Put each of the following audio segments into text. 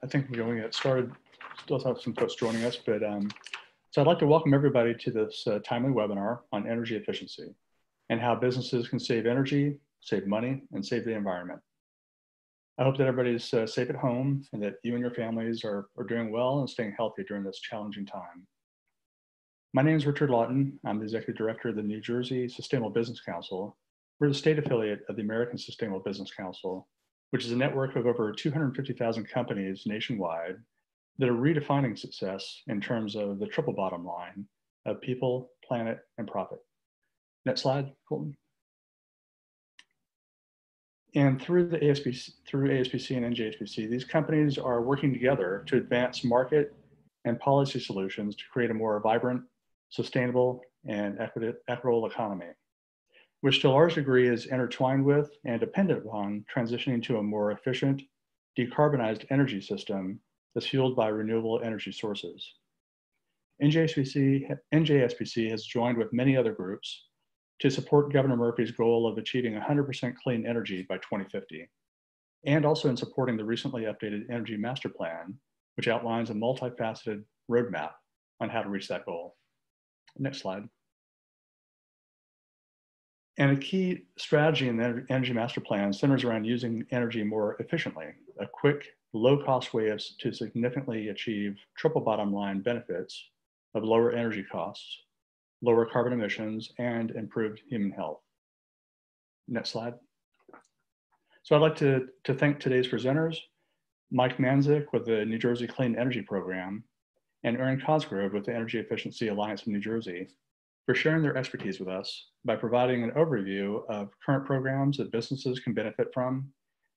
I think we're going to get started. Still have some folks joining us, but so I'd like to welcome everybody to this timely webinar on energy efficiency and how businesses can save energy, save money, and save the environment. I hope that everybody's safe at home and that you and your families are doing well and staying healthy during this challenging time. My name is Richard Lawton. I'm the Executive Director of the New Jersey Sustainable Business Council. We're the state affiliate of the American Sustainable Business Council, which is a network of over 250,000 companies nationwide that are redefining success in terms of the triple bottom line of people, planet, and profit. Next slide, Colton. And through ASBC and NJHBC, these companies are working together to advance market and policy solutions to create a more vibrant, sustainable, and equitable economy, which to a large degree is intertwined with and dependent on transitioning to a more efficient, decarbonized energy system that's fueled by renewable energy sources. NJSBC has joined with many other groups to support Governor Murphy's goal of achieving 100% clean energy by 2050, and also in supporting the recently updated Energy Master Plan, which outlines a multifaceted roadmap on how to reach that goal. Next slide. And a key strategy in the Energy Master Plan centers around using energy more efficiently, a quick, low-cost way to significantly achieve triple bottom line benefits of lower energy costs, lower carbon emissions, and improved human health. Next slide. So I'd like to thank today's presenters, Mike Manzik with the New Jersey Clean Energy Program, and Erin Cosgrove with the Energy Efficiency Alliance of New Jersey for sharing their expertise with us by providing an overview of current programs that businesses can benefit from,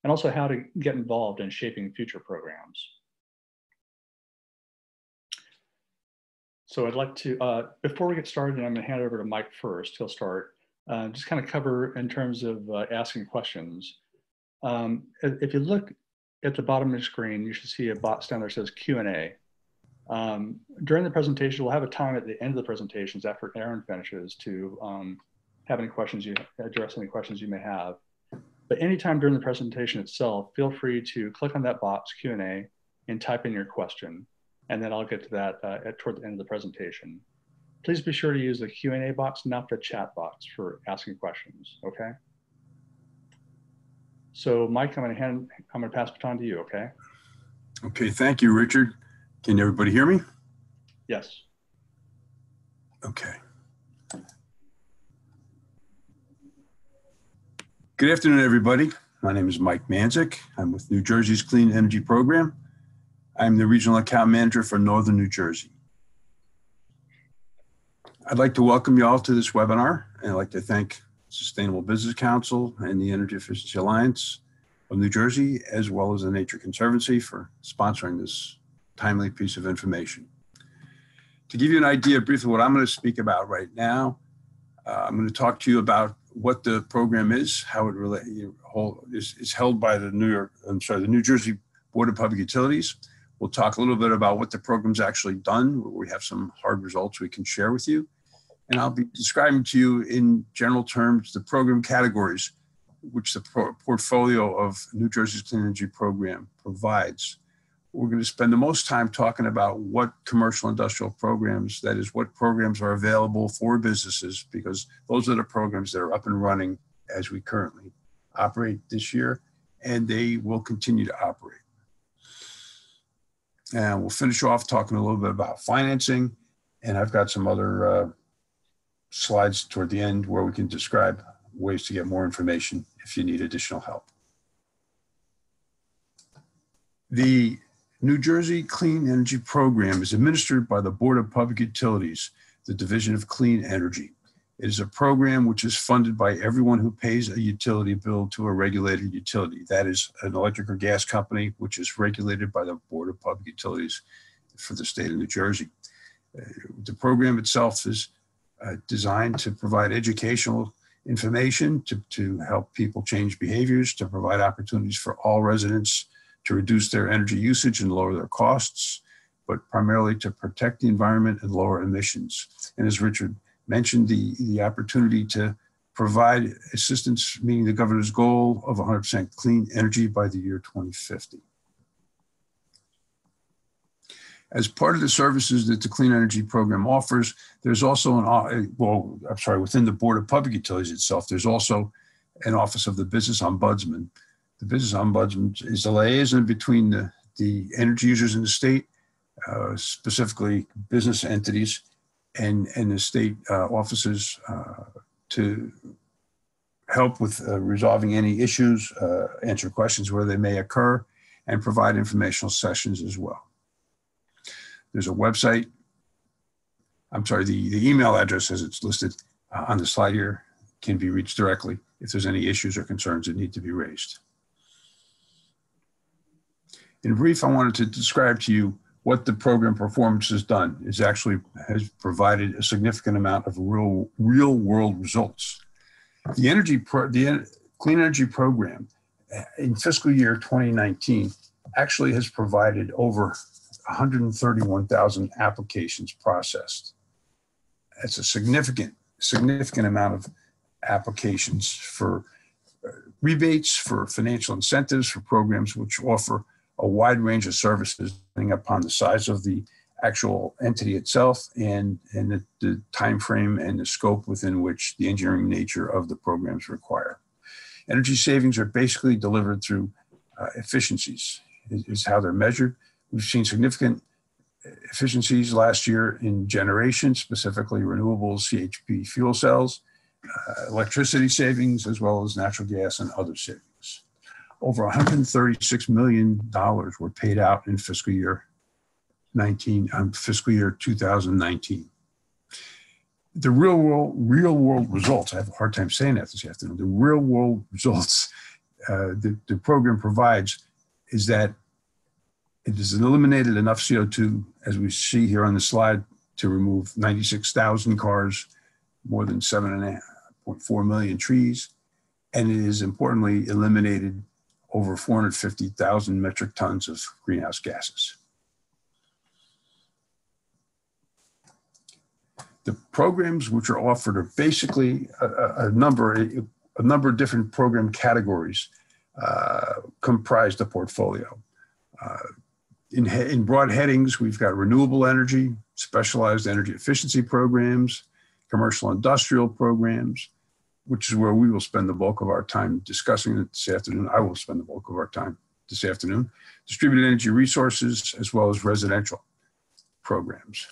and also how to get involved in shaping future programs. So I'd like to, before we get started, I'm gonna hand it over to Mike first. He'll start, just kind of cover in terms of asking questions. If you look at the bottom of the screen, you should see a box down there that says Q&A. During the presentation, we'll have a time at the end of the presentations after Erin finishes to have any questions, address any questions you may have. But anytime during the presentation itself, feel free to click on that box, Q&A, and type in your question. And then I'll get to that toward the end of the presentation. Please be sure to use the Q&A box, not the chat box for asking questions, okay? So Mike, I'm gonna pass the baton to you, okay? Okay, thank you, Richard. Can everybody hear me? Yes. Okay. Good afternoon, everybody. My name is Mike Manzik. I'm with New Jersey's Clean Energy Program. I'm the Regional Account Manager for Northern New Jersey. I'd like to welcome you all to this webinar, and I'd like to thank Sustainable Business Council and the Energy Efficiency Alliance of New Jersey, as well as the Nature Conservancy for sponsoring this timely piece of information. To give you an idea briefly what I'm going to speak about right now, I'm going to talk to you about what the program is, how it is held by the New Jersey Board of Public Utilities. We'll talk a little bit about what the program's actually done. We have some hard results we can share with you. And I'll be describing to you in general terms the program categories which the portfolio of New Jersey's Clean Energy Program provides. We're going to spend the most time talking about what commercial industrial programs, that is, what programs are available for businesses, because those are the programs that are up and running as we currently operate this year, and they will continue to operate. And we'll finish off talking a little bit about financing, and I've got some other slides toward the end where we can describe ways to get more information if you need additional help. The New Jersey Clean Energy Program is administered by the Board of Public Utilities, the Division of Clean Energy. It is a program which is funded by everyone who pays a utility bill to a regulated utility. That is an electric or gas company, which is regulated by the Board of Public Utilities for the state of New Jersey. The program itself is designed to provide educational information, to help people change behaviors, to provide opportunities for all residents to reduce their energy usage and lower their costs, but primarily to protect the environment and lower emissions. And as Richard mentioned, the opportunity to provide assistance meeting the governor's goal of 100% clean energy by the year 2050. As part of the services that the Clean Energy Program offers, there's also within the Board of Public Utilities itself, there's also an Office of the Business Ombudsman. The Business Ombudsman is the liaison between the energy users in the state, specifically business entities, and the state offices to help with resolving any issues, answer questions where they may occur, and provide informational sessions as well. There's a website. The email address as it's listed on the slide here can be reached directly if there's any issues or concerns that need to be raised. In brief, I wanted to describe to you what the program performance has done. It has provided a significant amount of real world results. The Clean Energy Program in fiscal year 2019 actually has provided over 131,000 applications processed. That's a significant amount of applications for rebates, for financial incentives, for programs which offer a wide range of services depending upon the size of the actual entity itself and the time frame and the scope within which the engineering nature of the programs require. Energy savings are basically delivered through efficiencies, is how they're measured. We've seen significant efficiencies last year in generation, specifically renewables, CHP fuel cells, electricity savings, as well as natural gas and other savings. Over $136 million were paid out in fiscal year 2019. The real world results, I have a hard time saying that this afternoon, the real world results the program provides is that it has eliminated enough CO2, as we see here on the slide, to remove 96,000 cars, more than 7.4 million trees, and it has importantly eliminated over 450,000 metric tons of greenhouse gases. The programs which are offered are basically a number of different program categories comprise the portfolio. In broad headings, we've got renewable energy, specialized energy efficiency programs, commercial industrial programs, which is where we will spend the bulk of our time discussing it this afternoon. I will spend the bulk of our time this afternoon. Distributed energy resources, as well as residential programs.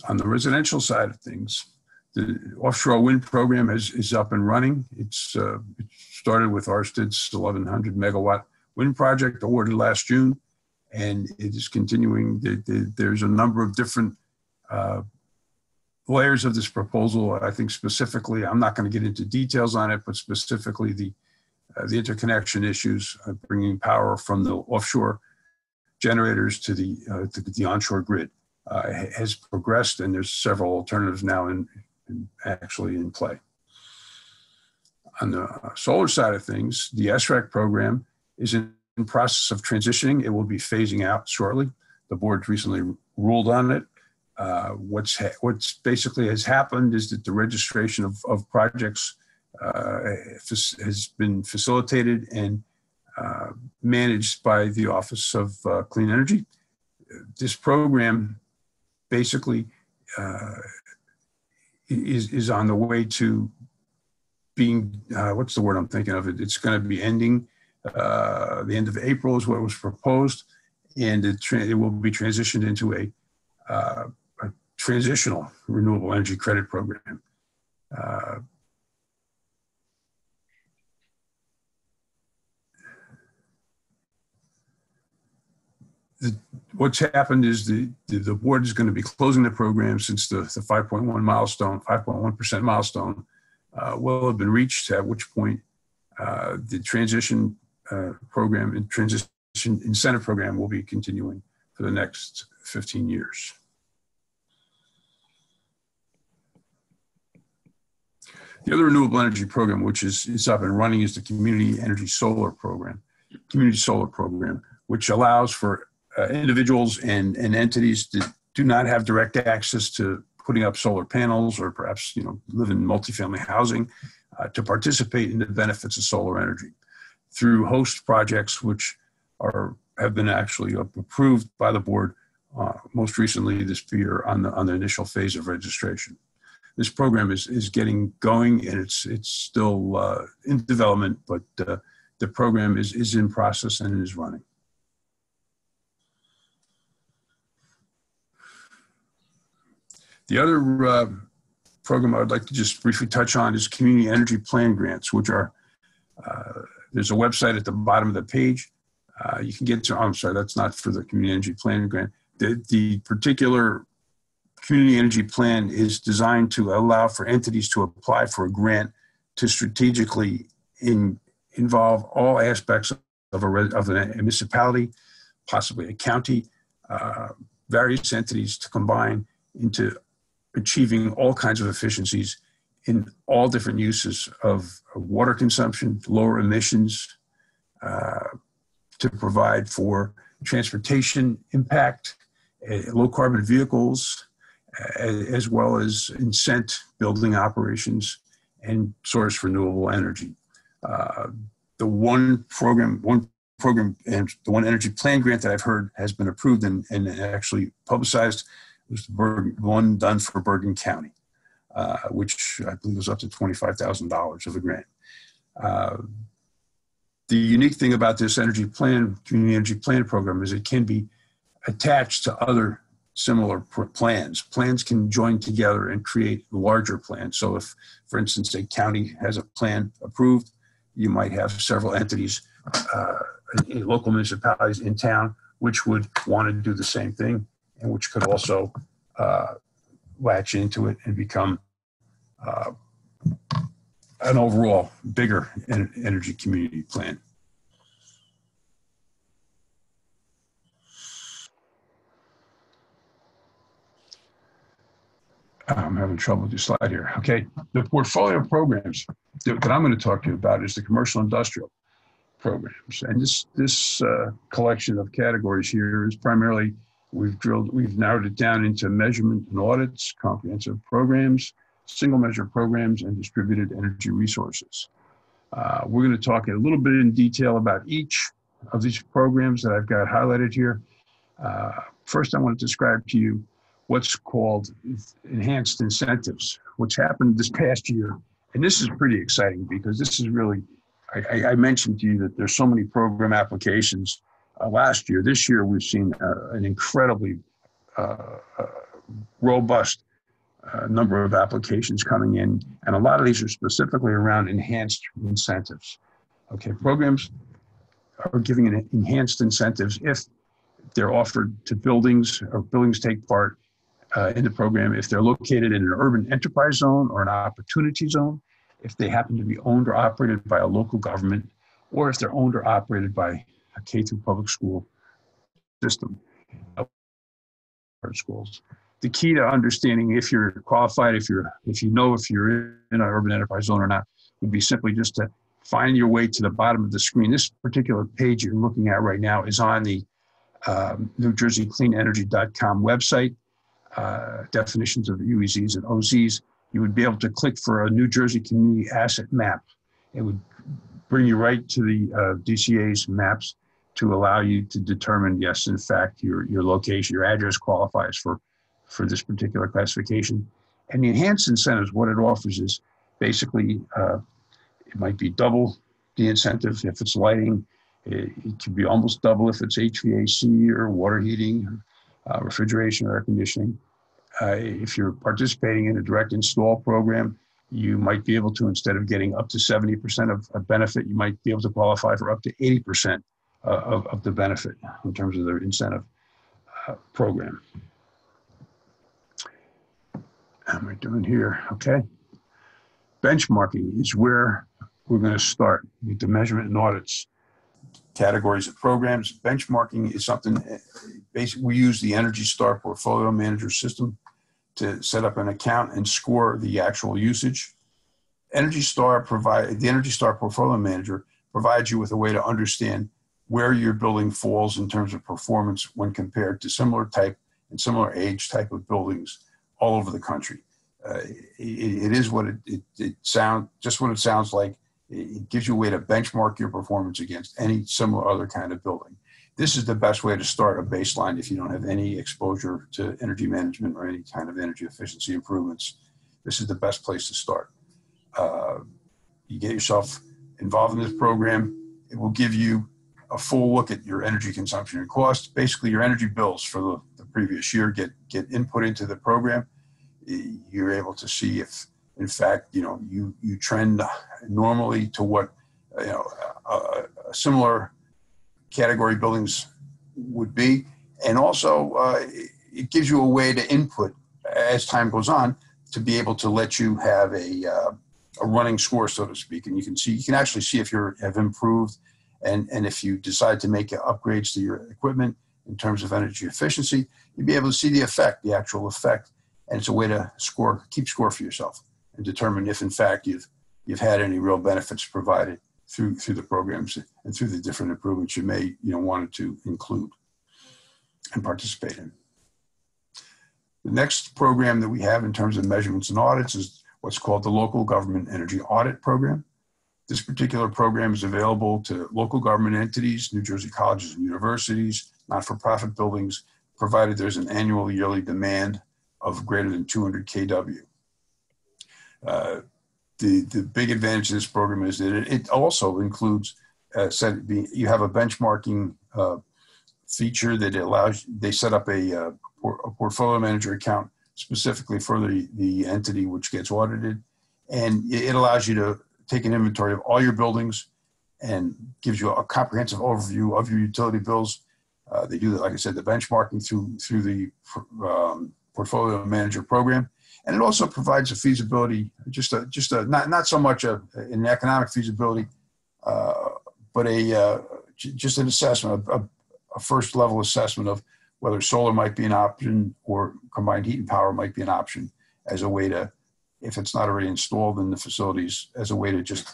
On the residential side of things, the offshore wind program is up and running. It started with Ørsted's 1,100 megawatt wind project awarded last June, and it is continuing. There's a number of different layers of this proposal. I think specifically, I'm not going to get into details on it, but specifically the interconnection issues of bringing power from the offshore generators to the onshore grid has progressed, and there's several alternatives now actually in play. On the solar side of things, the SREC program is in process of transitioning. It will be phasing out shortly. The board recently ruled on it. What's basically has happened is that the registration of projects has been facilitated and managed by the Office of Clean Energy. This program basically is on the way to being, what's the word I'm thinking of? It's going to be ending. The end of April is what was proposed, and it will be transitioned into a transitional renewable energy credit program. What's happened is the board is going to be closing the program since the 5.1% milestone will have been reached, at which point the transition program and transition incentive program will be continuing for the next 15 years. The other renewable energy program, which is up and running, is the Community Energy Solar Program. Community Solar Program, which allows for individuals and entities that do not have direct access to putting up solar panels, or perhaps live in multifamily housing, to participate in the benefits of solar energy through host projects which have been actually approved by the board, most recently this year on the initial phase of registration. This program is getting going, and it's still in development, but the program is in process and is running. The other program I would like to just briefly touch on is community energy plan grants, which are, there's a website at the bottom of the page. You can get to, I'm sorry, that's not for the community energy plan grant. The particular community energy plan is designed to allow for entities to apply for a grant to strategically involve all aspects of a municipality, possibly a county, various entities to combine into achieving all kinds of efficiencies in all different uses of water consumption, lower emissions, to provide for transportation impact, low carbon vehicles, as well as incent building operations and source renewable energy. The one program and the one energy plan grant that I've heard has been approved and actually publicized was the one done for Bergen County, which I believe was up to $25,000 of a grant. The unique thing about this community energy plan program is it can be attached to other similar plans. Plans can join together and create larger plans. So if, for instance, a county has a plan approved, you might have several entities, local municipalities in town, which would want to do the same thing and which could also latch into it and become an overall bigger energy community plan. I'm having trouble with your slide here. Okay, the portfolio of programs that I'm going to talk to you about is the commercial industrial programs. And this collection of categories here is primarily, we've narrowed it down into measurement and audits, comprehensive programs, single measure programs, and distributed energy resources. We're going to talk a little bit in detail about each of these programs that I've got highlighted here. First, I want to describe to you what's called enhanced incentives, which happened this past year. And this is pretty exciting because this is really, I mentioned to you that there's so many program applications last year. This year, we've seen an incredibly robust number of applications coming in. And a lot of these are specifically around enhanced incentives. Okay, programs are giving enhanced incentives if they're offered to buildings or buildings take part in the program, if they're located in an urban enterprise zone or an opportunity zone, if they happen to be owned or operated by a local government, or if they're owned or operated by a K through public school system, schools. The key to understanding if you're qualified, if you're in an urban enterprise zone or not, would be simply just to find your way to the bottom of the screen. This particular page you're looking at right now is on the NewJerseyCleanEnergy.com website. Definitions of UEZs and OZs. You would be able to click for a New Jersey Community Asset Map. It would bring you right to the DCA's maps to allow you to determine, yes, in fact, your location, your address qualifies for this particular classification. And the enhanced incentives, what it offers is basically, it might be double the incentive if it's lighting. It could be almost double if it's HVAC or water heating, refrigeration or air conditioning. If you're participating in a direct install program, you might be able to, instead of getting up to 70% of a benefit, you might be able to qualify for up to 80% of the benefit in terms of the incentive program. How am I doing here? Okay. Benchmarking is where we're going to start with the measurement and audits categories of programs. Benchmarking is something, basically we use the Energy Star Portfolio Manager system to set up an account and score the actual usage. The Energy Star Portfolio Manager provides you with a way to understand where your building falls in terms of performance when compared to similar type and similar age type of buildings all over the country. It is what it sounds like. It gives you a way to benchmark your performance against any similar other kind of building. this is the best way to start a baseline if you don't have any exposure to energy management or any kind of energy efficiency improvements. This is the best place to start. You get yourself involved in this program. It will give you a full look at your energy consumption and cost. Basically, your energy bills for the previous year get input into the program. You're able to see if, in fact, you trend normally to what a similar category buildings would be, and also it gives you a way to input as time goes on to be able to let you have a running score, so to speak, and you can actually see if you have improved, and if you decide to make upgrades to your equipment in terms of energy efficiency, you'll be able to see the actual effect, and it's a way to keep score for yourself and determine if in fact you've had any real benefits provided through the programs and through the different improvements you may wanted to include and participate in. The next program that we have in terms of measurements and audits is what's called the Local Government Energy Audit Program. This particular program is available to local government entities, New Jersey colleges and universities, not-for-profit buildings, provided there's an annual yearly demand of greater than 200 kW. The big advantage of this program is that it also includes, you have a benchmarking feature that allows, they set up a portfolio manager account specifically for the entity which gets audited. And it allows you to take an inventory of all your buildings and gives you a comprehensive overview of your utility bills. They do, like I said, the benchmarking through the portfolio manager program. And it also provides a feasibility, not so much an economic feasibility, but just an assessment, a first level assessment of whether solar might be an option or combined heat and power might be an option as a way to, if it's not already installed in the facilities, as a way to just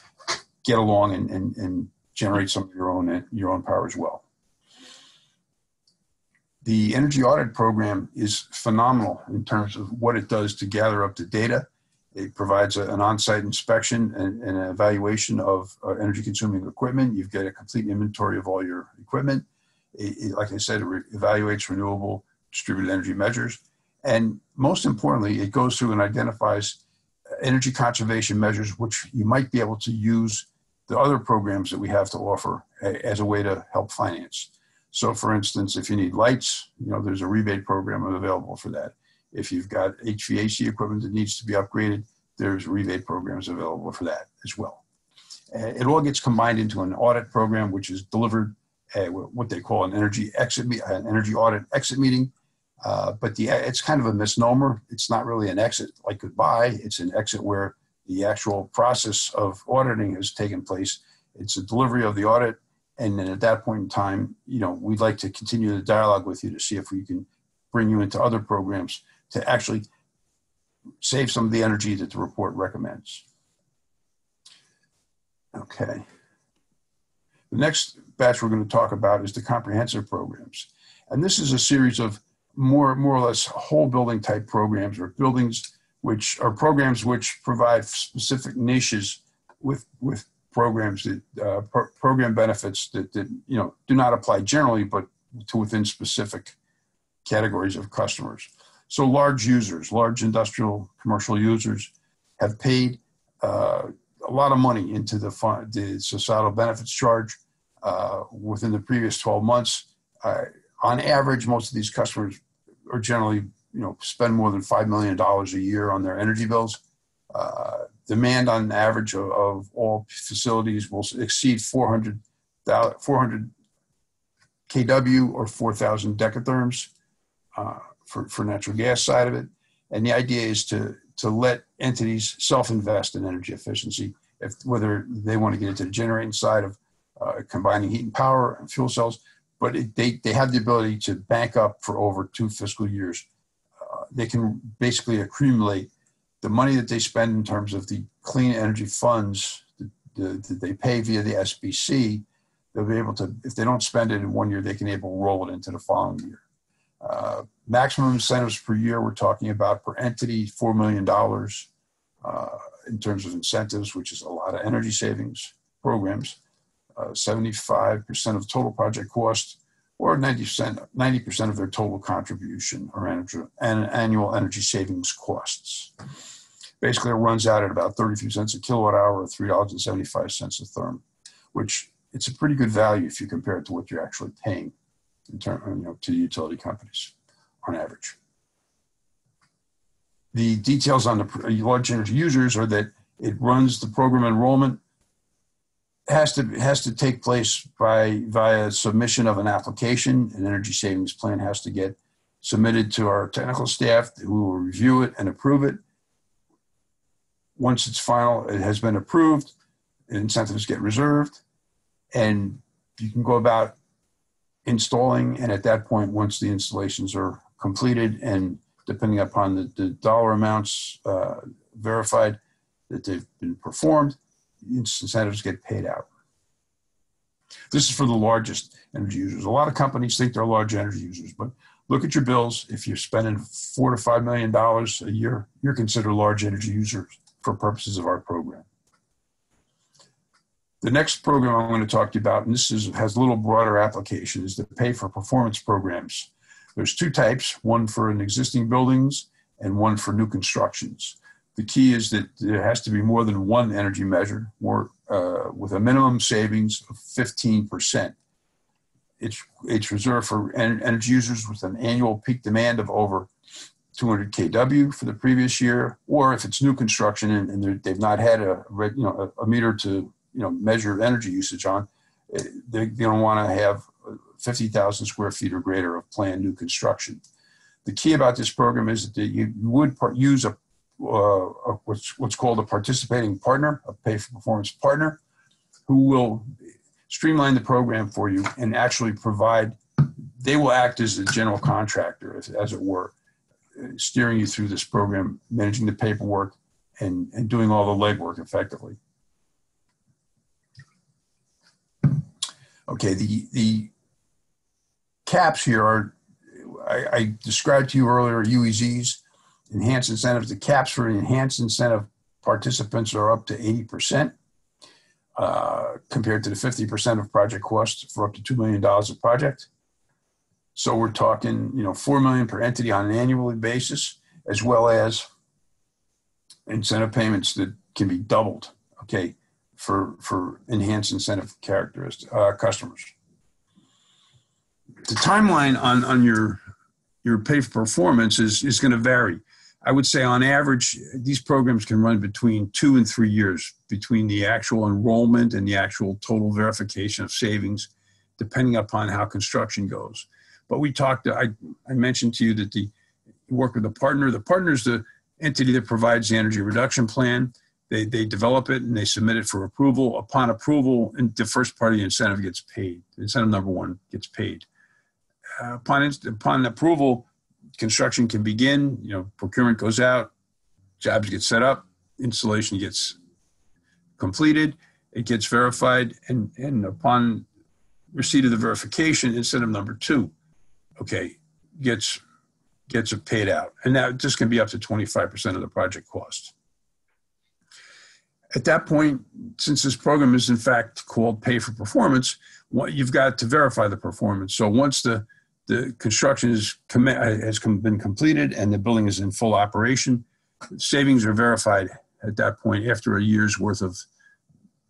get along and generate some of your own power as well. The energy audit program is phenomenal in terms of what it does to gather up the data. It provides an on-site inspection and an evaluation of energy consuming equipment. You've got a complete inventory of all your equipment. Like I said, it evaluates renewable distributed energy measures. And most importantly, it goes through and identifies energy conservation measures, which you might be able to use the other programs that we have to offer as a way to help finance. So for instance, if you need lights, there's a rebate program available for that. If you've got HVAC equipment that needs to be upgraded, there's rebate programs available for that as well. It all gets combined into an audit program, which is delivered at what they call an energy audit exit meeting. But it's kind of a misnomer. It's not really an exit like goodbye. It's an exit where the actual process of auditing has taken place. It's a delivery of the audit. And then at that point in time, we'd like to continue the dialogue with you to see if we can bring you into other programs to actually save some of the energy that the report recommends. Okay. The next batch we're going to talk about is the comprehensive programs. And this is a series of more or less whole building type programs, or programs which provide specific niches with programs that program benefits that do not apply generally, but to within specific categories of customers. So large industrial commercial users have paid a lot of money into the societal benefits charge within the previous 12 months. On average, most of these customers are generally, spend more than $5 million a year on their energy bills. Demand on average of all facilities will exceed 400 kW or 4,000 decatherms for natural gas side of it. And the idea is to let entities self-invest in energy efficiency, whether they want to get into the generating side of combining heat and power and fuel cells, but they have the ability to bank up for over 2 fiscal years. They can basically accumulate the money that they spend in terms of the clean energy funds that they pay via the SBC. They'll be able to, if they don't spend it in 1 year, they can roll it into the following year. Maximum incentives per year, we're talking about per entity, $4 million in terms of incentives, which is a lot of energy savings programs. 75% of total project cost, or 90% of their total contribution or annual energy savings costs. Basically, it runs out at about 33 cents a kilowatt hour or $3.75 a therm, which it's a pretty good value if you compare it to what you're actually paying in term, to the utility companies on average. The details on the large energy users are that it runs the program enrollment has to take place via submission of an application. An energy savings plan has to get submitted to our technical staff who will review it and approve it. Once it's final, it has been approved, incentives get reserved, and you can go about installing. And at that point, once the installations are completed and depending upon the dollar amounts verified that they've been performed, incentives get paid out. This is for the largest energy users. A lot of companies think they're large energy users, but look at your bills. If you're spending $4 to $5 million a year, you're considered a large energy user for purposes of our program. The next program I'm going to talk to you about, and this has a little broader application, is the pay for performance programs. There's two types, one for an existing buildings and one for new constructions. The key is that there has to be more than one energy measure with a minimum savings of 15%. It's reserved for energy users with an annual peak demand of over 200 kW for the previous year, or if it's new construction and they've not had a meter to measure energy usage on, they're going to want to have 50,000 square feet or greater of planned new construction. The key about this program is that you would use what's called a participating partner, a pay for performance partner, who will streamline the program for you and actually they will act as a general contractor, as it were, steering you through this program, managing the paperwork and doing all the legwork effectively. Okay, the caps here are, I described to you earlier, UEZs, enhanced incentives. The caps for enhanced incentive participants are up to 80%, compared to the 50% of project costs for up to $2 million a project. So we're talking, $4 million per entity on an annual basis, as well as incentive payments that can be doubled, okay, for enhanced incentive customers. The timeline on your pay for performance is going to vary. I would say on average, these programs can run between 2 and 3 years between the actual enrollment and the actual total verification of savings, depending upon how construction goes. But I mentioned to you that you work with a partner. The partner is the entity that provides the energy reduction plan. They develop it and they submit it for approval. Upon approval, and the first part of the incentive gets paid. Incentive number one gets paid. Upon approval, construction can begin. Procurement goes out, jobs get set up, installation gets completed, it gets verified, and upon receipt of the verification, incentive number two, gets paid out. And that just can be up to 25% of the project cost. At that point, since this program is in fact called Pay for Performance, you've got to verify the performance. So once the construction has been completed and the building is in full operation, savings are verified at that point after a year's worth of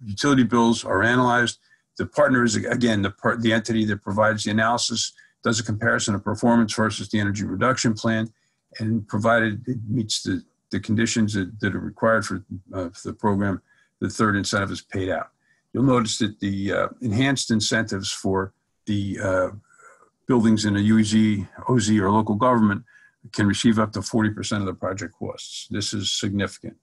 utility bills are analyzed. The partner is, again, the entity that provides the analysis, does a comparison of performance versus the energy reduction plan, and provided it meets the conditions that are required for the program, the third incentive is paid out. You'll notice that the enhanced incentives for the buildings in a UEZ, OZ, or local government can receive up to 40% of the project costs. This is significant.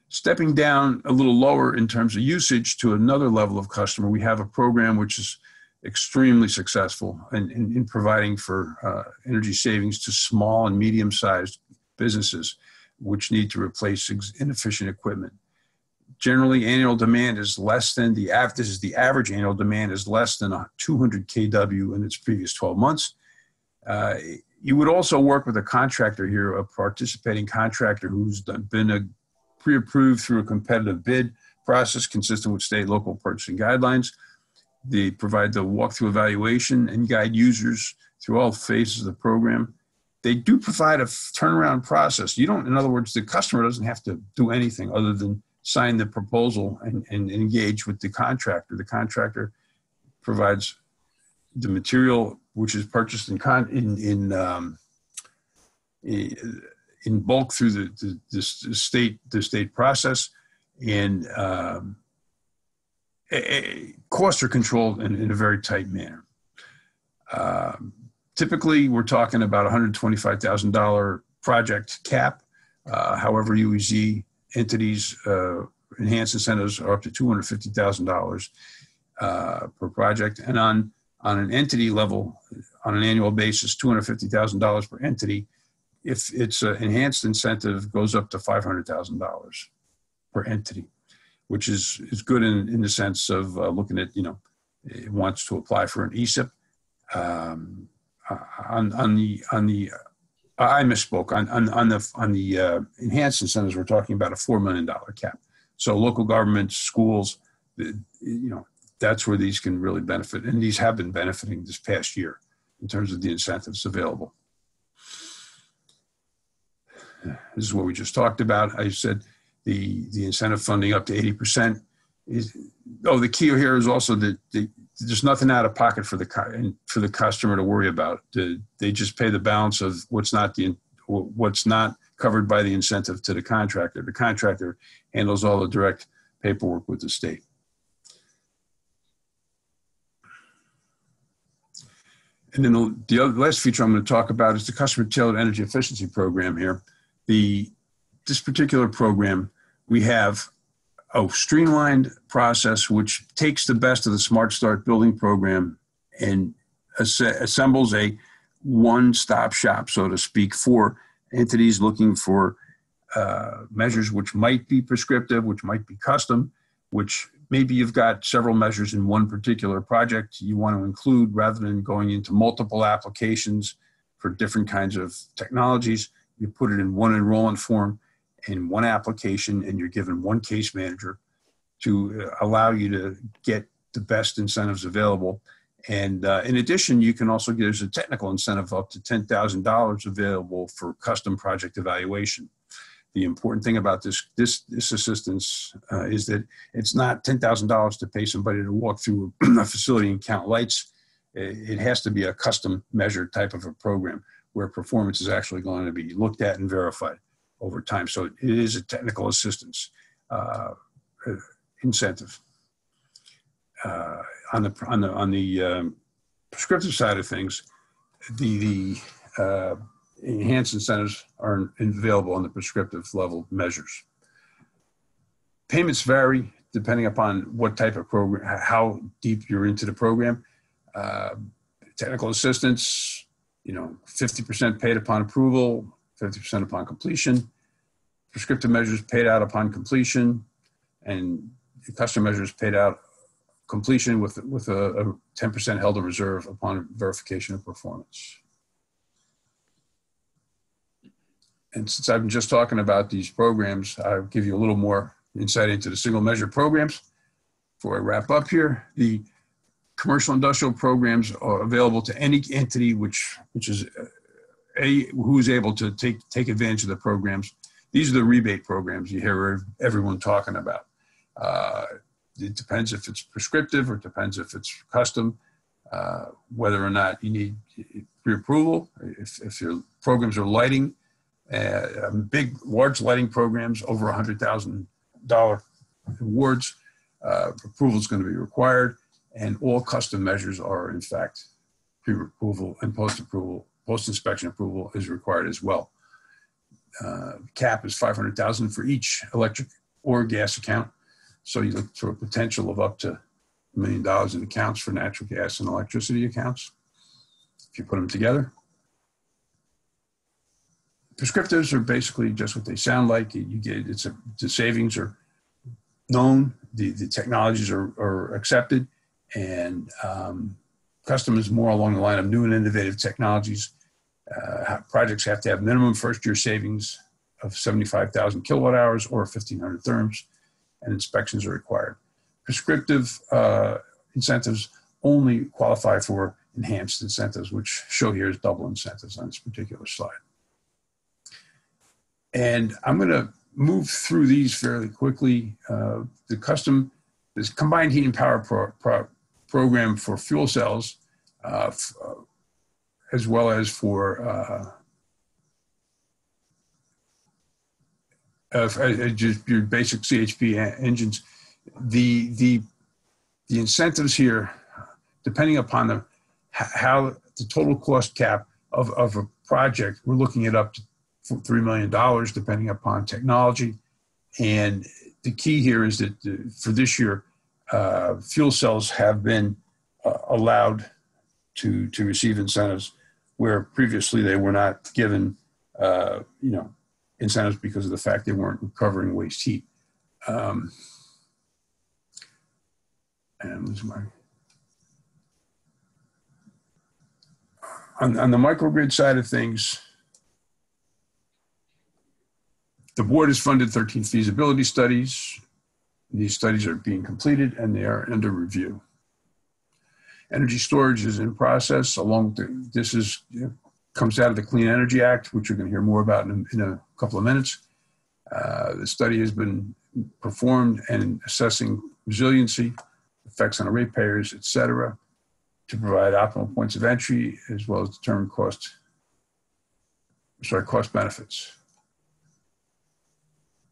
Stepping down a little lower in terms of usage to another level of customer, we have a program which is extremely successful in providing for energy savings to small and medium-sized businesses which need to replace inefficient equipment. Generally, annual demand is less than the average annual demand is less than 200 kW in its previous 12 months. You would also work with a contractor here, a participating contractor who's been a pre-approved through a competitive bid process consistent with state and local purchasing guidelines. They provide the walkthrough evaluation and guide users through all phases of the program. They do provide a turnaround process. You don't, in other words, the customer doesn't have to do anything other than sign the proposal and engage with the contractor. The contractor provides the material which is purchased in bulk through the state process, and costs are controlled in a very tight manner. Typically, we're talking about $125,000 project cap. However, UEZ entities enhanced incentives are up to $250,000 per project, and on an entity level, on an annual basis, $250,000 per entity. If it's an enhanced incentive, goes up to $500,000 per entity, which is good in the sense of looking at, it wants to apply for an ESIP. I misspoke. On the enhanced incentives, we're talking about a $4 million cap. So local governments, schools, that's where these can really benefit, and these have been benefiting this past year in terms of the incentives available. This is what we just talked about. I said the incentive funding up to 80% is. Oh, the key here is also that there's nothing out of pocket for the customer to worry about. They just pay the balance of what's not covered by the incentive to the contractor. The contractor handles all the direct paperwork with the state. And then the last feature I'm going to talk about is the Customer Tailored Energy Efficiency Program here. This particular program, we have a streamlined process which takes the best of the Smart Start building program and assembles a one-stop shop, so to speak, for entities looking for measures which might be prescriptive, which might be custom, which maybe you've got several measures in one particular project you want to include rather than going into multiple applications for different kinds of technologies. You put it in one enrollment form in one application, and you're given one case manager to allow you to get the best incentives available. And in addition, you can also get, there's a technical incentive up to $10,000 available for custom project evaluation. The important thing about this assistance is that it's not $10,000 to pay somebody to walk through a facility and count lights. It has to be a custom measured type of a program where performance is actually going to be looked at and verified over time. So it is a technical assistance incentive. On the prescriptive side of things, the enhanced incentives are available on the prescriptive level measures. Payments vary depending upon what type of program, how deep you're into the program. Technical assistance, 50% paid upon approval, 50% upon completion. Prescriptive measures paid out upon completion, and custom measures paid out completion with a 10% held in reserve upon verification of performance. And since I've been just talking about these programs, I'll give you a little more insight into the single measure programs. Before I wrap up here, the commercial industrial programs are available to any entity which is who's able to take advantage of the programs. These are the rebate programs you hear everyone talking about. It depends if it's prescriptive or it depends if it's custom, whether or not you need pre-approval. If your programs are lighting, large lighting programs over $100,000 awards, approval is going to be required, and all custom measures are in fact pre-approval, and post-approval, post-inspection approval is required as well. Cap is $500,000 for each electric or gas account. So you look for a potential of up to $1 million in accounts for natural gas and electricity accounts, if you put them together. Prescriptives are basically just what they sound like. You get the savings are known, the technologies are accepted, and custom is more along the line of new and innovative technologies. Projects have to have minimum first-year savings of 75,000 kilowatt hours or 1,500 therms, and inspections are required. Prescriptive incentives only qualify for enhanced incentives, which show here as double incentives on this particular slide. And I'm going to move through these fairly quickly. This combined heat and power program for fuel cells, as well as for just your basic CHP engines. The incentives here, depending upon how the total cost cap of a project, we're looking at up to $3 million, depending upon technology. And the key here is that for this year, fuel cells have been allowed to receive incentives where previously they were not given, incentives because of the fact they weren't recovering waste heat. And on the microgrid side of things, the board has funded 13 feasibility studies. These studies are being completed and they are under review. Energy storage is in process. Comes out of the Clean Energy Act, which you're going to hear more about in a couple of minutes. The study has been performed and assessing resiliency, effects on ratepayers, et cetera, to provide optimal points of entry as well as determine cost benefits.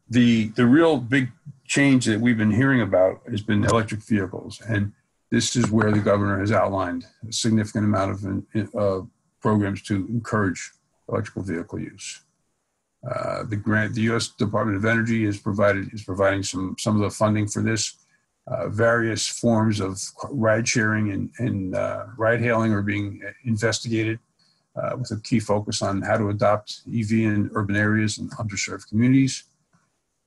The real big change that we've been hearing about has been electric vehicles. And this is where the governor has outlined a significant amount of programs to encourage electrical vehicle use. The U.S. Department of Energy is providing some of the funding for this. Various forms of ride sharing and ride hailing are being investigated with a key focus on how to adopt EV in urban areas and underserved communities.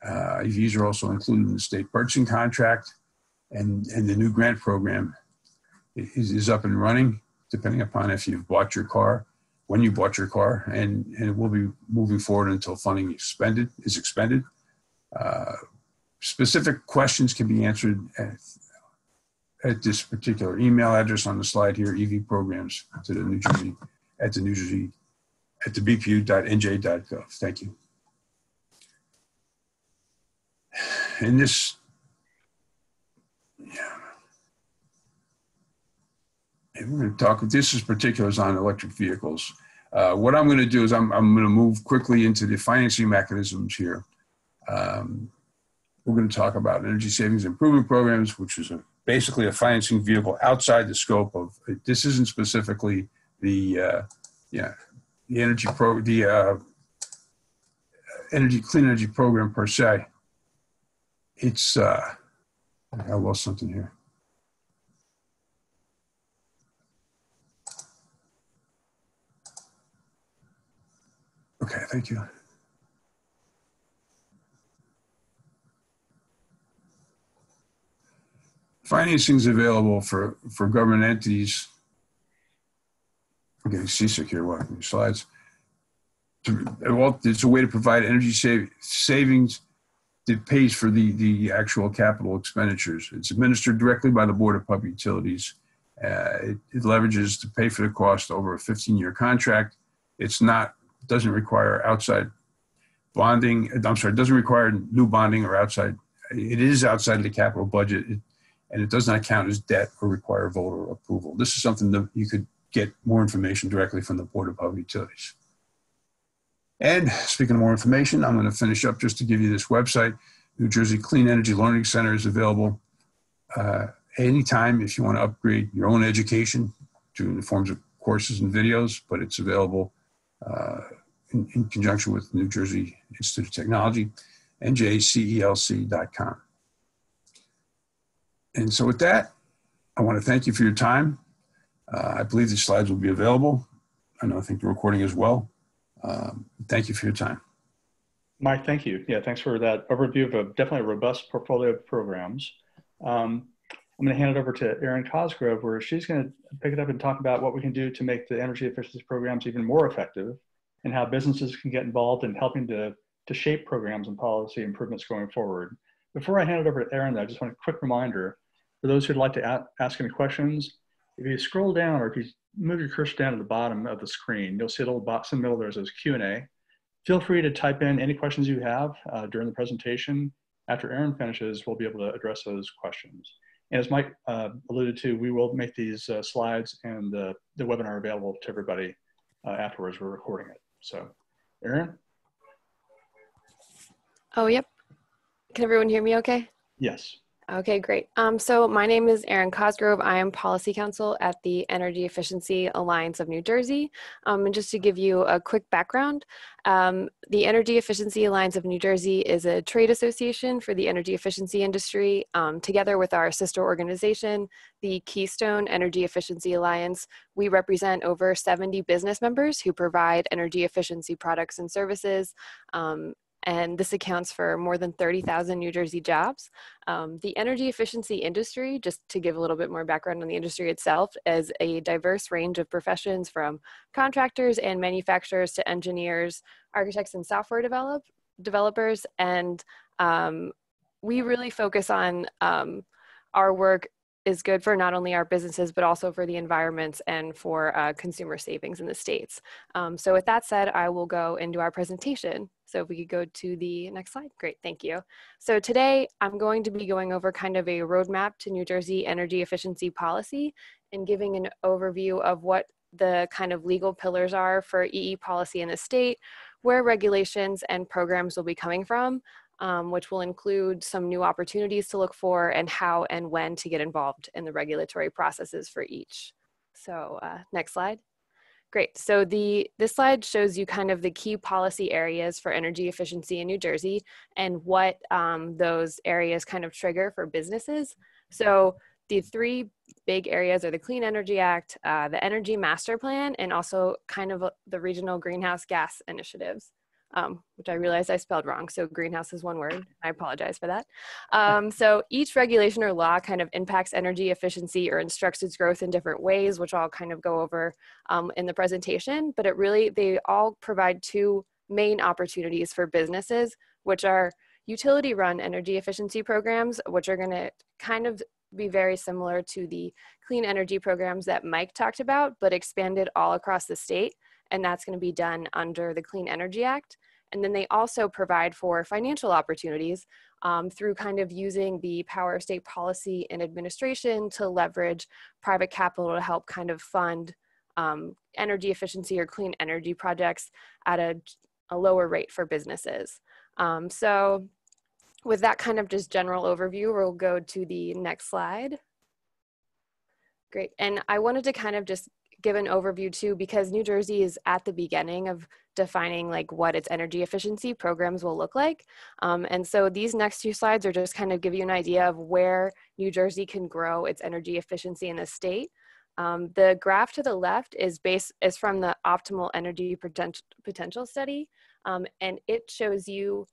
EVs are also included in the state purchasing contract, and the new grant program is up and running, depending upon if you've bought your car, when you bought your car, and it will be moving forward until funding is expended. Specific questions can be answered at this particular email address on the slide here, EV programs to the New Jersey, at the bpu.nj.gov. Thank you. And this, and we're going to talk, this is particulars on electric vehicles. What I'm going to do is I'm going to move quickly into the financing mechanisms here. We're going to talk about energy savings improvement programs, which is basically a financing vehicle outside the scope of, this isn't specifically the clean energy program per se. It's, I lost something here. Okay, thank you. Financing is available for government entities. I'm getting seasick here watching these slides. It's a way to provide energy savings that pays for the actual capital expenditures. It's administered directly by the Board of Public Utilities. It leverages to pay for the cost over a 15-year contract. Doesn't require outside bonding. I'm sorry, it doesn't require new bonding or outside. It is outside of the capital budget, and it does not count as debt or require voter approval. This is something that you could get more information directly from the Board of Public Utilities. And speaking of more information, I'm going to finish up just to give you this website. New Jersey Clean Energy Learning Center is available anytime if you want to upgrade your own education in the forms of courses and videos, but it's available in conjunction with New Jersey Institute of Technology, njcelc.com. And so with that, I want to thank you for your time. I believe these slides will be available. I think the recording as well. Thank you for your time. Mike, thank you. Yeah, thanks for that overview of definitely a robust portfolio of programs. I'm going to hand it over to Erin Cosgrove, where she's going to pick it up and talk about what we can do to make the energy efficiency programs even more effective and how businesses can get involved in helping to to shape programs and policy improvements going forward. Before I hand it over to Aaron, I just want a quick reminder for those who'd like to ask any questions. If you scroll down or if you move your cursor down to the bottom of the screen, you'll see a little box in the middle there that says Q&A. Feel free to type in any questions you have during the presentation. After Aaron finishes, we'll be able to address those questions. And as Mike alluded to, we will make these slides and the webinar available to everybody afterwards. We're recording it. So, Aaron? Oh, yep. Can everyone hear me okay? Yes. Okay, great. So my name is Erin Cosgrove. I am Policy Counsel at the Energy Efficiency Alliance of New Jersey. And just to give you a quick background, the Energy Efficiency Alliance of New Jersey is a trade association for the energy efficiency industry. Together with our sister organization, the Keystone Energy Efficiency Alliance, we represent over 70 business members who provide energy efficiency products and services. And this accounts for more than 30,000 New Jersey jobs. The energy efficiency industry, just to give a little bit more background on the industry itself, is a diverse range of professions from contractors and manufacturers to engineers, architects, and software developers. And we really focus on our work is good for not only our businesses, but also for the environments and for consumer savings in the states. So with that said, I will go into our presentation. So if we could go to the next slide. Great, thank you. So today I'm going to be going over kind of a roadmap to New Jersey energy efficiency policy and giving an overview of what the kind of legal pillars are for EE policy in the state, where regulations and programs will be coming from, which will include some new opportunities to look for and how and when to get involved in the regulatory processes for each. So next slide. Great, so this slide shows you kind of the key policy areas for energy efficiency in New Jersey and what those areas kind of trigger for businesses. So the three big areas are the Clean Energy Act, the Energy Master Plan, and also kind of the regional greenhouse gas initiatives. Which I realized I spelled wrong. So greenhouse is one word. I apologize for that. So each regulation or law kind of impacts energy efficiency or instructs its growth in different ways, which I'll kind of go over in the presentation. But they all provide two main opportunities for businesses, which are utility run energy efficiency programs, which are going to kind of be very similar to the clean energy programs that Mike talked about, but expanded all across the state. And that's going to be done under the Clean Energy Act. And then they also provide for financial opportunities through kind of using the power of state policy and administration to leverage private capital to help kind of fund energy efficiency or clean energy projects at a lower rate for businesses. So with that kind of just general overview, we'll go to the next slide. Great, and I wanted to kind of just give an overview too, because New Jersey is at the beginning of defining like what its energy efficiency programs will look like. And so these next two slides are just kind of give you an idea of where New Jersey can grow its energy efficiency in the state. The graph to the left is from the Optimal Energy Potential Study, and it shows you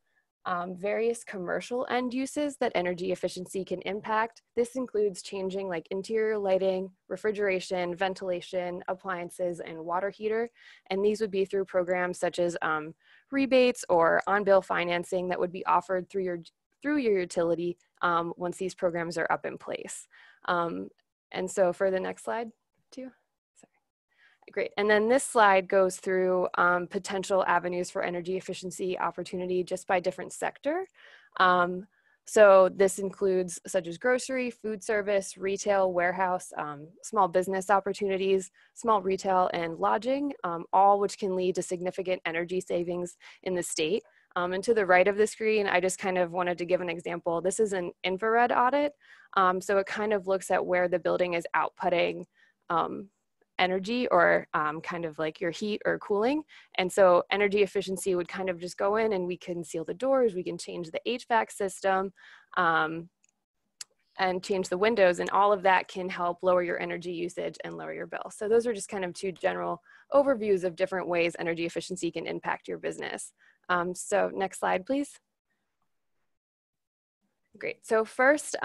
various commercial end uses that energy efficiency can impact. This includes changing like interior lighting, refrigeration, ventilation, appliances, and water heater. And these would be through programs such as rebates or on-bill financing that would be offered through your utility once these programs are up in place. And so for the next slide, too. Great, and then this slide goes through potential avenues for energy efficiency opportunity just by different sector. So this includes such as grocery, food service, retail, warehouse, small business opportunities, small retail, and lodging, all which can lead to significant energy savings in the state. And to the right of the screen, I just kind of wanted to give an example. This is an infrared audit. So it kind of looks at where the building is outputting energy or kind of like your heat or cooling. And so energy efficiency would kind of just go in and we can seal the doors, we can change the HVAC system and change the windows, and all of that can help lower your energy usage and lower your bill. So those are just kind of two general overviews of different ways energy efficiency can impact your business. So next slide, please. Great. So first,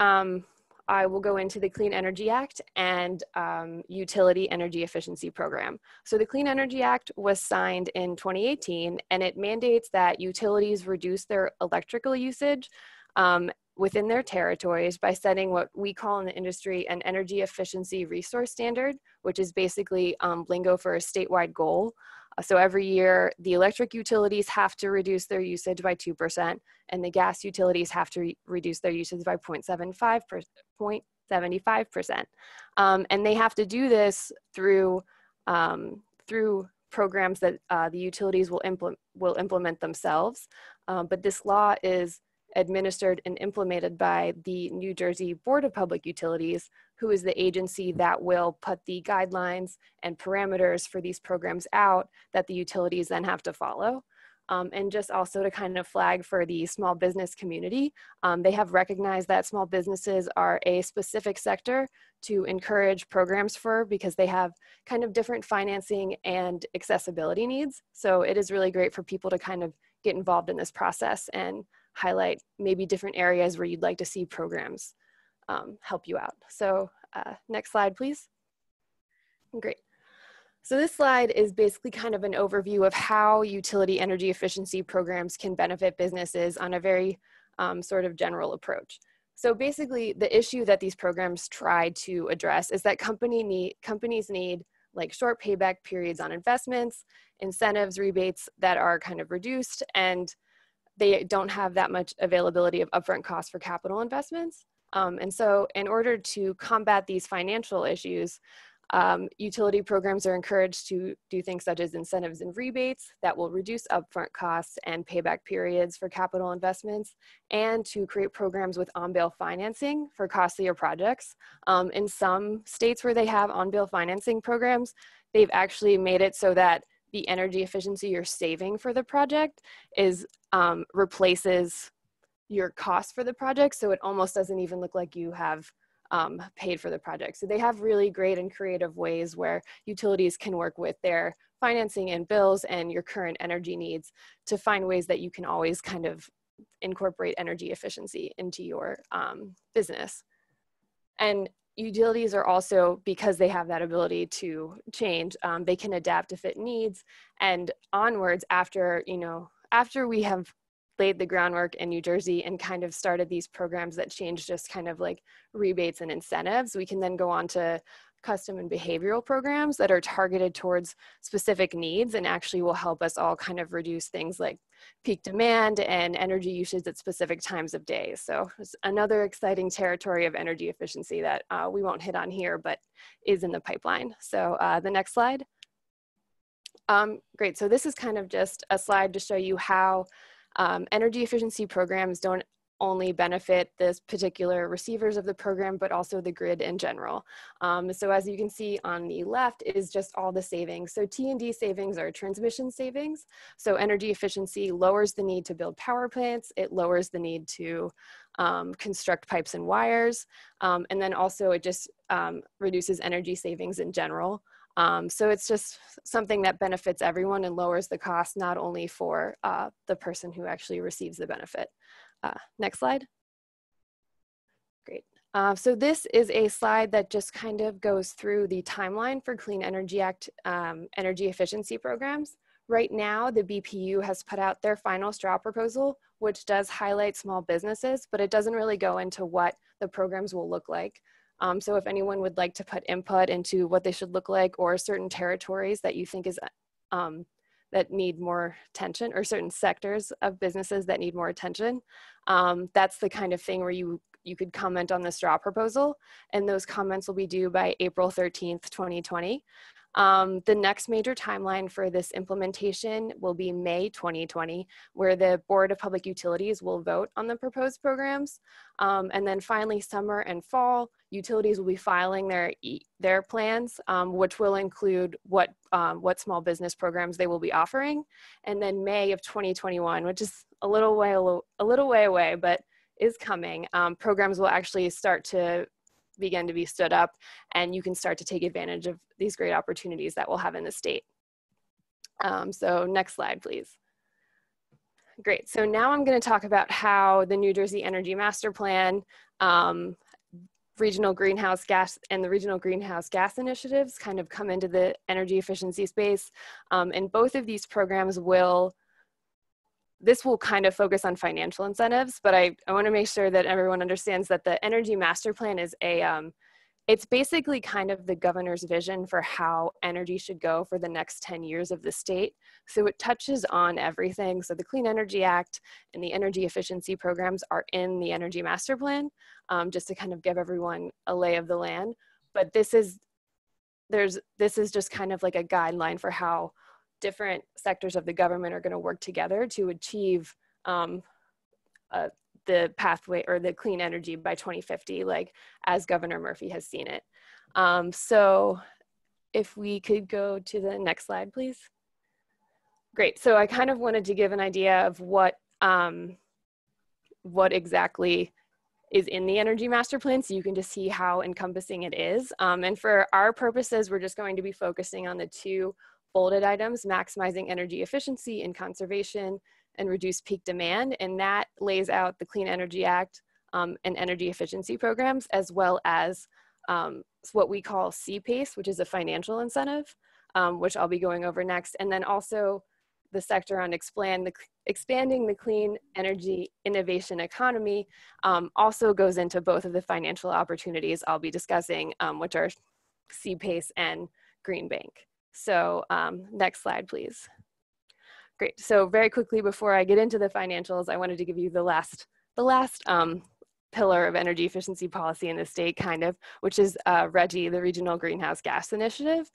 I will go into the Clean Energy Act and Utility Energy Efficiency Program. So the Clean Energy Act was signed in 2018, and it mandates that utilities reduce their electrical usage within their territories by setting what we call in the industry an energy efficiency resource standard, which is basically lingo for a statewide goal. So every year, the electric utilities have to reduce their usage by 2%, and the gas utilities have to reduce their usage by 0.75%. And they have to do this through programs that the utilities will implement themselves. But this law is administered and implemented by the New Jersey Board of Public Utilities, who is the agency that will put the guidelines and parameters for these programs out that the utilities then have to follow. And just also to kind of flag for the small business community, they have recognized that small businesses are a specific sector to encourage programs for, because they have kind of different financing and accessibility needs. So it is really great for people to kind of get involved in this process and highlight maybe different areas where you'd like to see programs help you out. So next slide, please. Great. So this slide is basically kind of an overview of how utility energy efficiency programs can benefit businesses on a very sort of general approach. So basically the issue that these programs try to address is that companies need like short payback periods on investments, incentives, rebates that are kind of reduced, and they don't have that much availability of upfront costs for capital investments. And so in order to combat these financial issues, utility programs are encouraged to do things such as incentives and rebates that will reduce upfront costs and payback periods for capital investments, and to create programs with on-bill financing for costlier projects. In some states where they have on-bill financing programs, they've actually made it so that the energy efficiency you're saving for the project is replaces your cost for the project. So it almost doesn't even look like you have paid for the project. So they have really great and creative ways where utilities can work with their financing and bills and your current energy needs to find ways that you can always kind of incorporate energy efficiency into your business. And utilities are also, because they have that ability to change, they can adapt to fit needs. And onwards, after we have laid the groundwork in New Jersey and kind of started these programs that change just kind of like rebates and incentives, we can then go on to custom and behavioral programs that are targeted towards specific needs and actually will help us all kind of reduce things like peak demand and energy usage at specific times of day. So it's another exciting territory of energy efficiency that we won't hit on here, but is in the pipeline. So the next slide. Great, so this is kind of just a slide to show you how energy efficiency programs don't only benefit this particular receivers of the program, but also the grid in general. So as you can see on the left is just all the savings. So T&D savings are transmission savings. So energy efficiency lowers the need to build power plants. It lowers the need to construct pipes and wires. And then also it just reduces energy savings in general. So it's just something that benefits everyone and lowers the cost, not only for the person who actually receives the benefit. Next slide. Great. So this is a slide that just kind of goes through the timeline for Clean Energy Act energy efficiency programs. Right now, the BPU has put out their final straw proposal, which does highlight small businesses, but it doesn't really go into what the programs will look like. So if anyone would like to put input into what they should look like, or certain territories that you think is that need more attention, or certain sectors of businesses that need more attention, that's the kind of thing where you could comment on the straw proposal, and those comments will be due by April 13th, 2020. The next major timeline for this implementation will be May 2020, where the Board of Public Utilities will vote on the proposed programs. And then finally, summer and fall, utilities will be filing their plans, which will include what small business programs they will be offering. And then May of 2021, which is a little way away, but is coming, programs will actually start to begin to be stood up, and you can start to take advantage of these great opportunities that we'll have in the state. So next slide, please. Great, so now I'm going to talk about how the New Jersey Energy Master Plan regional greenhouse gas and the regional greenhouse gas initiatives kind of come into the energy efficiency space. And both of these programs this will kind of focus on financial incentives, but I want to make sure that everyone understands that the Energy Master Plan is it's basically kind of the governor's vision for how energy should go for the next 10 years of the state. So it touches on everything. So the Clean Energy Act and the energy efficiency programs are in the Energy Master Plan, just to kind of give everyone a lay of the land. But this is just kind of like a guideline for how different sectors of the government are going to work together to achieve the pathway or the clean energy by 2050, like as Governor Murphy has seen it. So if we could go to the next slide, please. Great. So I kind of wanted to give an idea of what exactly is in the Energy Master Plan, so you can just see how encompassing it is. And for our purposes, we're just going to be focusing on the two bolded items: maximizing energy efficiency and conservation, and reduce peak demand. And that lays out the Clean Energy Act and energy efficiency programs, as well as what we call CPACE, which is a financial incentive, which I'll be going over next. And then also the sector on expanding the clean energy innovation economy also goes into both of the financial opportunities I'll be discussing, which are CPACE and Green Bank. So next slide, please. Great. So very quickly before I get into the financials, I wanted to give you the last pillar of energy efficiency policy in the state, kind of, which is RGGI, the Regional Greenhouse Gas Initiative.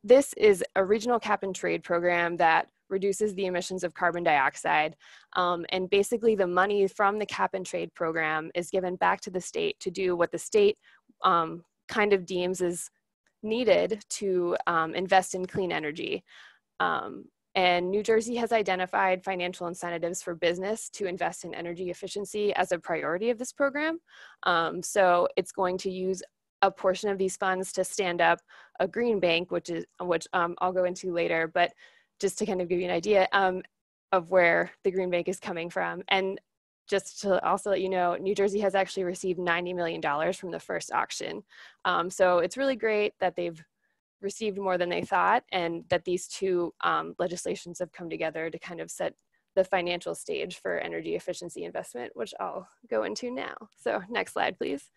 This is a regional cap and trade program that reduces the emissions of carbon dioxide. And basically the money from the cap and trade program is given back to the state to do what the state kind of deems is needed to invest in clean energy. And New Jersey has identified financial incentives for business to invest in energy efficiency as a priority of this program. So it's going to use a portion of these funds to stand up a green bank, which I'll go into later, but just to kind of give you an idea of where the green bank is coming from. And just to also let you know, New Jersey has actually received $90 million from the first auction. So it's really great that they've received more than they thought, and that these two legislations have come together to kind of set the financial stage for energy efficiency investment, which I'll go into now. So next slide, please.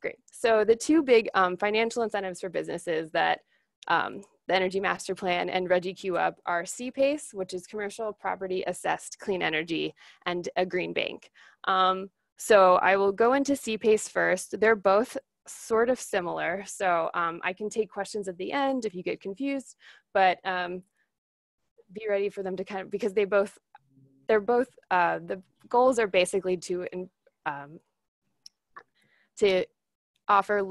Great. So the two big financial incentives for businesses that the Energy Master Plan and RGGI queue up are CPACE, which is Commercial Property Assessed Clean Energy, and a green bank. So I will go into CPACE first. They're both sort of similar. So I can take questions at the end if you get confused, but be ready for them to kind of, because they're both, the goals are basically to offer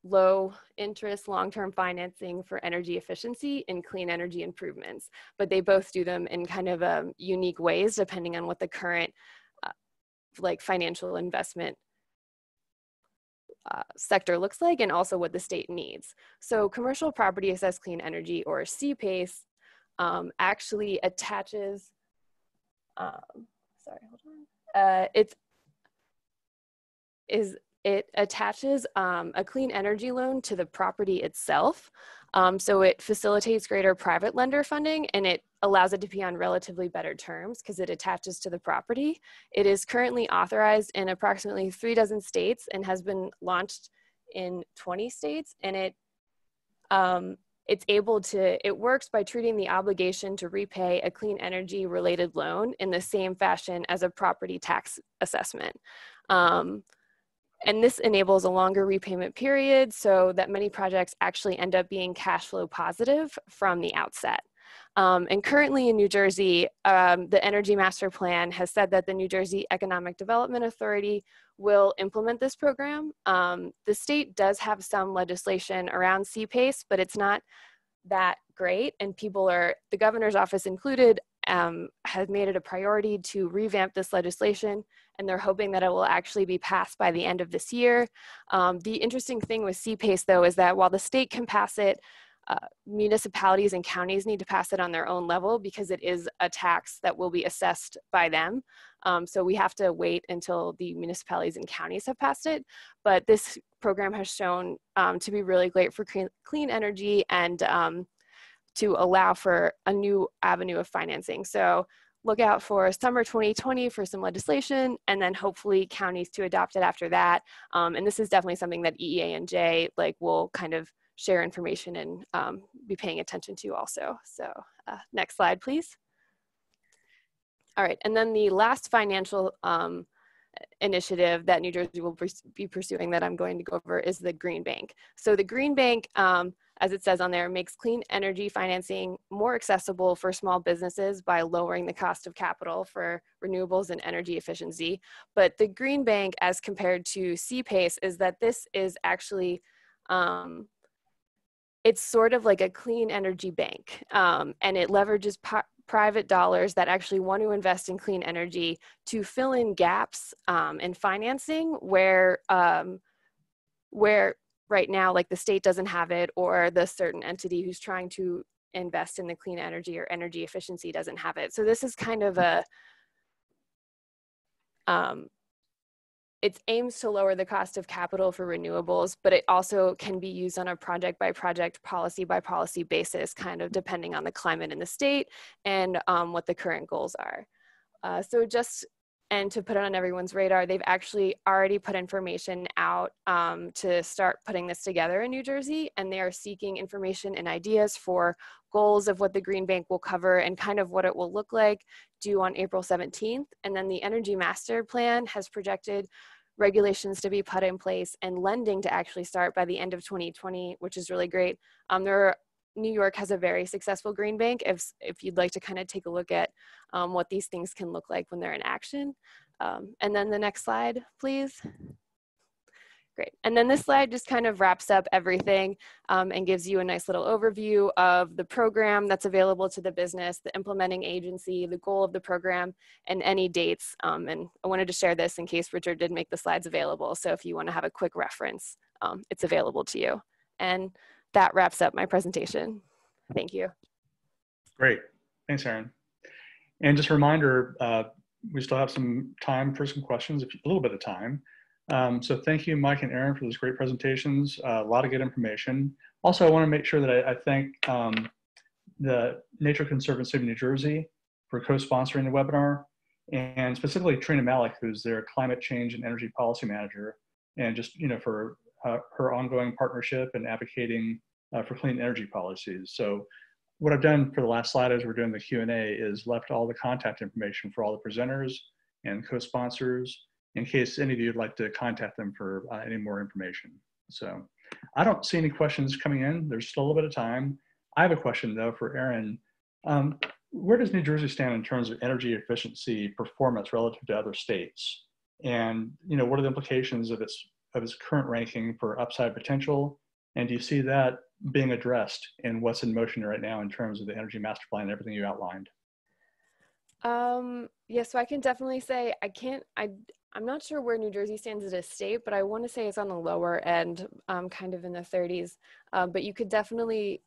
low interest, long-term financing for energy efficiency and clean energy improvements. But they both do them in kind of unique ways, depending on what the current like financial investment sector looks like, and also what the state needs. So Commercial Property Assessed Clean Energy, or CPACE, actually attaches, it attaches a clean energy loan to the property itself. So it facilitates greater private lender funding, and it allows it to be on relatively better terms because it attaches to the property. It is currently authorized in approximately 36 states and has been launched in 20 states. And it works by treating the obligation to repay a clean energy related loan in the same fashion as a property tax assessment. And this enables a longer repayment period so that many projects actually end up being cash flow positive from the outset. And currently in New Jersey, the Energy Master Plan has said that the New Jersey Economic Development Authority will implement this program. The state does have some legislation around CPACE, but it's not that great. And the governor's office included, has made it a priority to revamp this legislation, and they're hoping that it will actually be passed by the end of this year. The interesting thing with CPACE, though, is that while the state can pass it municipalities and counties need to pass it on their own level because it is a tax that will be assessed by them. So we have to wait until the municipalities and counties have passed it. But this program has shown to be really great for clean energy and to allow for a new avenue of financing. So look out for summer 2020 for some legislation, and then hopefully counties to adopt it after that. And this is definitely something that EEA and J will kind of share information and be paying attention to also. So next slide, please. All right, and then the last financial initiative that New Jersey will be pursuing that I'm going to go over is the Green Bank. So the Green Bank, as it says on there, makes clean energy financing more accessible for small businesses by lowering the cost of capital for renewables and energy efficiency. But the Green Bank, as compared to CPACE, is that this is actually, it's sort of like a clean energy bank, and it leverages private dollars that actually want to invest in clean energy to fill in gaps in financing where right now, like the state doesn't have it, or the certain entity who's trying to invest in the clean energy or energy efficiency doesn't have it. So this is kind of a, it aims to lower the cost of capital for renewables, but it also can be used on a project by project, policy by policy basis, kind of depending on the climate in the state and what the current goals are. And to put it on everyone's radar, they've actually already put information out to start putting this together in New Jersey, and they are seeking information and ideas for goals of what the Green Bank will cover and kind of what it will look like, due on April 17th. And then the Energy Master Plan has projected regulations to be put in place and lending to actually start by the end of 2020, which is really great. New York has a very successful Green Bank if you'd like to kind of take a look at what these things can look like when they're in action. And then the next slide, please. Great. And then this slide just kind of wraps up everything and gives you a nice little overview of the program that's available to the business, the implementing agency, the goal of the program, and any dates. And I wanted to share this in case Richard did make the slides available. So if you want to have a quick reference, it's available to you. And that wraps up my presentation. Thank you. Great. Thanks, Erin. And just a reminder, we still have some time for some questions, a little bit of time. So thank you, Mike and Erin, for those great presentations. A lot of good information. Also, I want to make sure that I thank the Nature Conservancy of New Jersey for co-sponsoring the webinar, and specifically Trina Malik, who's their climate change and energy policy manager, and just for her ongoing partnership and advocating for clean energy policies. So what I've done for the last slide as we're doing the Q&A is left all the contact information for all the presenters and co-sponsors in case any of you would like to contact them for any more information. So I don't see any questions coming in. There's still a little bit of time. I have a question though for Erin. Where does New Jersey stand in terms of energy efficiency performance relative to other states? And what are the implications of its current ranking for upside potential? And do you see that being addressed in what's in motion right now in terms of the Energy Master Plan and everything you outlined? Yeah, so I can definitely say I'm not sure where New Jersey stands as a state, but I want to say it's on the lower end, kind of in the 30s. But you could definitely,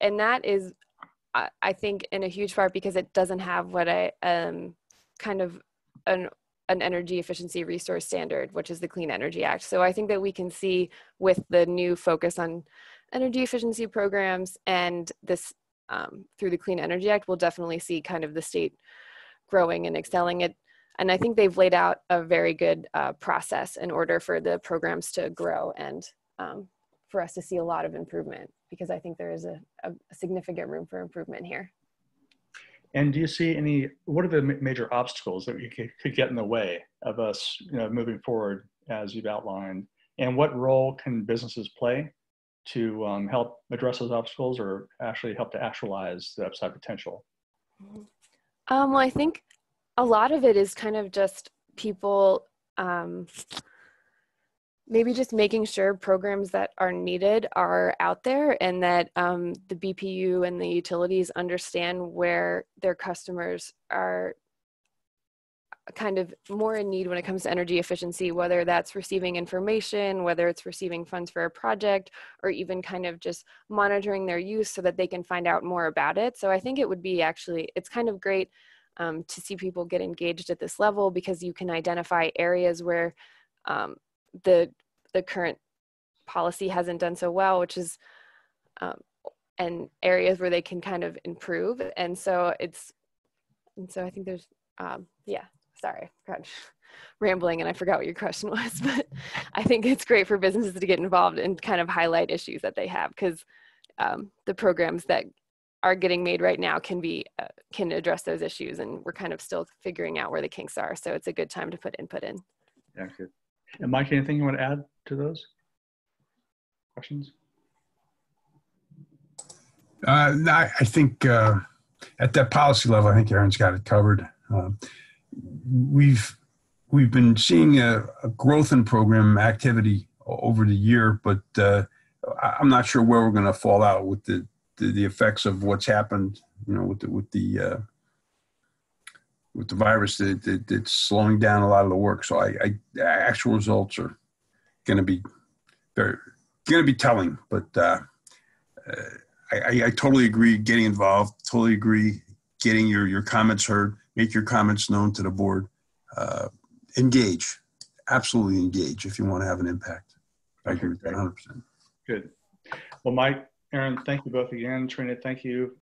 and that is, I think, in a huge part because it doesn't have what kind of an energy efficiency resource standard, which is the Clean Energy Act. So I think that we can see with the new focus on energy efficiency programs and this through the Clean Energy Act, we'll definitely see kind of the state growing and excelling it. And I think they've laid out a very good process in order for the programs to grow and for us to see a lot of improvement, because I think there is a significant room for improvement here. And do you see what are the major obstacles that could get in the way of us moving forward as you've outlined? And what role can businesses play to help address those obstacles or actually help to actualize the upside potential? Well, I think a lot of it is kind of just people maybe just making sure programs that are needed are out there, and that the BPU and the utilities understand where their customers are kind of more in need when it comes to energy efficiency, whether that's receiving information, whether it's receiving funds for a project, or even kind of just monitoring their use so that they can find out more about it. So I think it would be actually, it's kind of great to see people get engaged at this level, because you can identify areas where the current policy hasn't done so well, which is, and areas where they can kind of improve. And so I think there's, yeah, sorry, God, rambling and I forgot what your question was, but I think it's great for businesses to get involved and kind of highlight issues that they have, because the programs that are getting made right now can address those issues, and we're kind of still figuring out where the kinks are. So it's a good time to put input in. Yeah, good. And Mike, anything you want to add to those questions? I think at that policy level, I think Aaron's got it covered. We've been seeing a growth in program activity over the year, but I'm not sure where we're going to fall out with the effects of what's happened, with the virus that's slowing down a lot of the work. So actual results are going to be telling, but I totally agree getting involved, totally agree getting your comments heard, make your comments known to the board, engage, absolutely engage if you want to have an impact. I agree with that 100%. Good. Well, Mike, Aaron, thank you both again. Trina, thank you